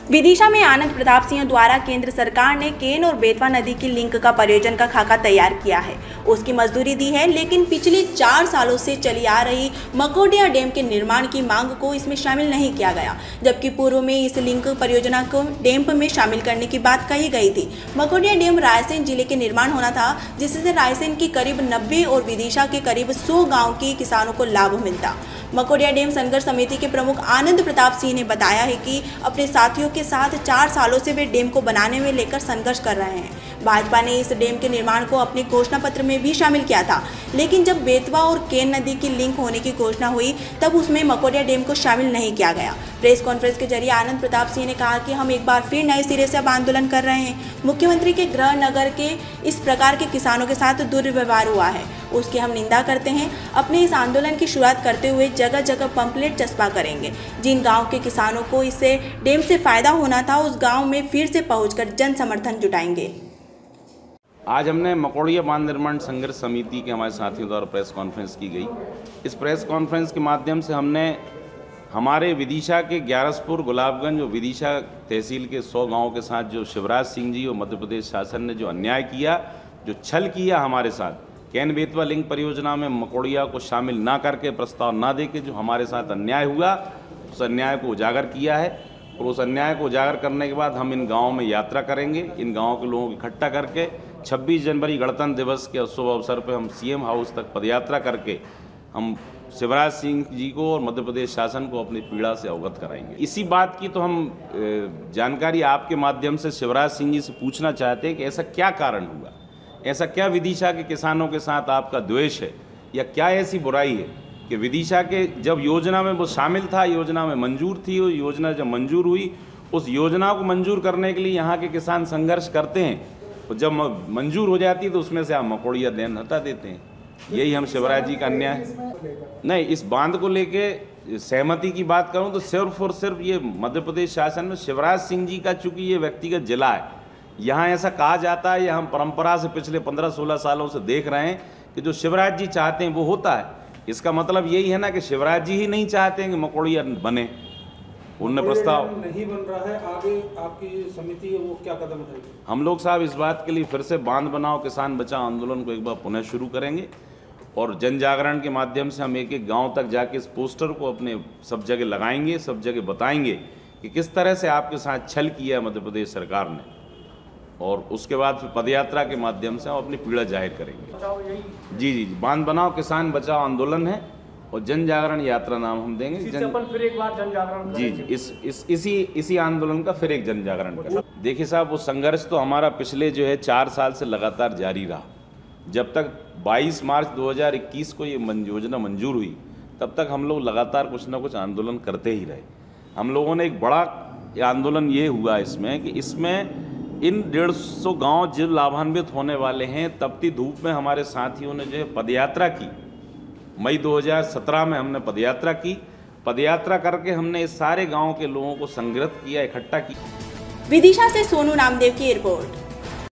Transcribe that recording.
विदिशा में आनंद प्रताप सिंह द्वारा केंद्र सरकार ने केन और बेतवा नदी की लिंक का परियोजना का खाका तैयार किया है। उसकी मजदूरी दी है, लेकिन पिछले 4 सालों से चली आ रही मकोडिया डैम के निर्माण की मांग को इसमें शामिल नहीं किया गया, जबकि पूर्व में इस लिंक परियोजना को डैम में शामिल करने की बात कही गई थी। मकोडिया डैम रायसेन जिले के निर्माण होना था, जिससे रायसेन की करीब 90 और विदिशा के करीब 100 गाँव के किसानों को लाभ मिलता। मकोडिया डैम संघर्ष समिति के प्रमुख आनंद प्रताप सिंह ने बताया है कि अपने साथियों के साथ 4 सालों से वे डैम को बनाने में लेकर संघर्ष कर रहे हैं। भाजपा ने इस डैम के निर्माण को अपने घोषणा पत्र में भी शामिल किया था, लेकिन जब बेतवा और केन नदी की लिंक होने की घोषणा हुई तब उसमें मकोडिया डैम को शामिल नहीं किया गया। प्रेस कॉन्फ्रेंस के जरिए आनंद प्रताप सिंह ने कहा कि हम एक बार फिर नए सिरे से अब आंदोलन कर रहे हैं। मुख्यमंत्री के गृह नगर के इस प्रकार के किसानों के साथ दुर्व्यवहार हुआ है, उसकी हम निंदा करते हैं। अपने इस आंदोलन की शुरुआत करते हुए जगह जगह पंपलेट चस्पा करेंगे। जिन गांव के किसानों को इससे डैम से फायदा होना था, उस गांव में फिर से पहुंचकर जन समर्थन जुटाएंगे। आज हमने मकोडिया बांध निर्माण संघर्ष समिति के हमारे साथियों द्वारा प्रेस कॉन्फ्रेंस की गई। इस प्रेस कॉन्फ्रेंस के माध्यम से हमने हमारे विदिशा के ग्यारसपुर, गुलाबगंज और विदिशा तहसील के 100 गाँवों के साथ जो शिवराज सिंह जी और मध्य प्रदेश शासन ने जो अन्याय किया, जो छल किया हमारे साथ, केन बेतवा लिंक परियोजना में मकोडिया को शामिल ना करके, प्रस्ताव ना देके जो हमारे साथ अन्याय हुआ, उस अन्याय को उजागर किया है। और उस अन्याय को उजागर करने के बाद हम इन गाँवों में यात्रा करेंगे। इन गाँवों के लोगों को इकट्ठा करके 26 जनवरी गणतंत्र दिवस के शुभ अवसर पर हम सीएम हाउस तक पदयात्रा करके हम शिवराज सिंह जी को और मध्य प्रदेश शासन को अपनी पीड़ा से अवगत कराएंगे। इसी बात की तो हम जानकारी आपके माध्यम से शिवराज सिंह जी से पूछना चाहते हैं कि ऐसा क्या कारण हुआ, ऐसा क्या विदिशा के किसानों के साथ आपका द्वेष है, या क्या ऐसी बुराई है कि विदिशा के जब योजना में वो शामिल था, योजना में मंजूर थी, वो योजना जब मंजूर हुई, उस योजना को मंजूर करने के लिए यहाँ के किसान संघर्ष करते हैं, और जब मंजूर हो जाती है तो उसमें से आप मकोडिया डैम हटा देते हैं। यही हम शिवराज जी का अन्याय नहीं। इस बांध को लेके सहमति की बात करूं तो सिर्फ और सिर्फ ये मध्य प्रदेश शासन में शिवराज सिंह जी का, चूंकि ये व्यक्तिगत जिला है, यहाँ ऐसा कहा जाता है, या हम परंपरा से पिछले 15-16 सालों से देख रहे हैं कि जो शिवराज जी चाहते हैं वो होता है। इसका मतलब यही है ना कि शिवराज जी ही नहीं चाहते हैं कि मकोडिया बने, उनने प्रस्ताव नहीं बन रहा है। आगे आपकी समिति है वो क्या कदम उठाएगी? हम लोग साहब इस बात के लिए फिर से बांध बनाओ किसान बचाओ आंदोलन को एक बार पुनः शुरू करेंगे, और जन जागरण के माध्यम से हम एक गांव तक जाके इस पोस्टर को अपने सब जगह लगाएंगे, सब जगह बताएंगे कि किस तरह से आपके साथ छल किया है मध्य प्रदेश सरकार ने, और उसके बाद फिर पदयात्रा के माध्यम से हम अपनी पीड़ा जाहिर करेंगे। जी, बांध बनाओ किसान बचाओ आंदोलन है, और जन जागरण यात्रा नाम हम देंगे। फिर एक बार जन जागरण जी, इसी आंदोलन का फिर एक जन जागरण का। देखिए साहब, वो संघर्ष तो हमारा पिछले जो है 4 साल से लगातार जारी रहा। जब तक 22 मार्च 2021 को ये योजना मंजूर हुई, तब तक हम लोग लगातार कुछ ना कुछ आंदोलन करते ही रहे। हम लोगों ने एक बड़ा आंदोलन ये हुआ इसमें कि इसमें इन 150 गांव जो लाभान्वित होने वाले हैं, तपती धूप में हमारे साथियों ने जो है पदयात्रा की। मई 2017 में हमने पदयात्रा की। पदयात्रा करके हमने इस सारे गाँव के लोगों को संगठित किया, इकट्ठा किया। विदिशा से सोनू नामदेव की रिपोर्ट।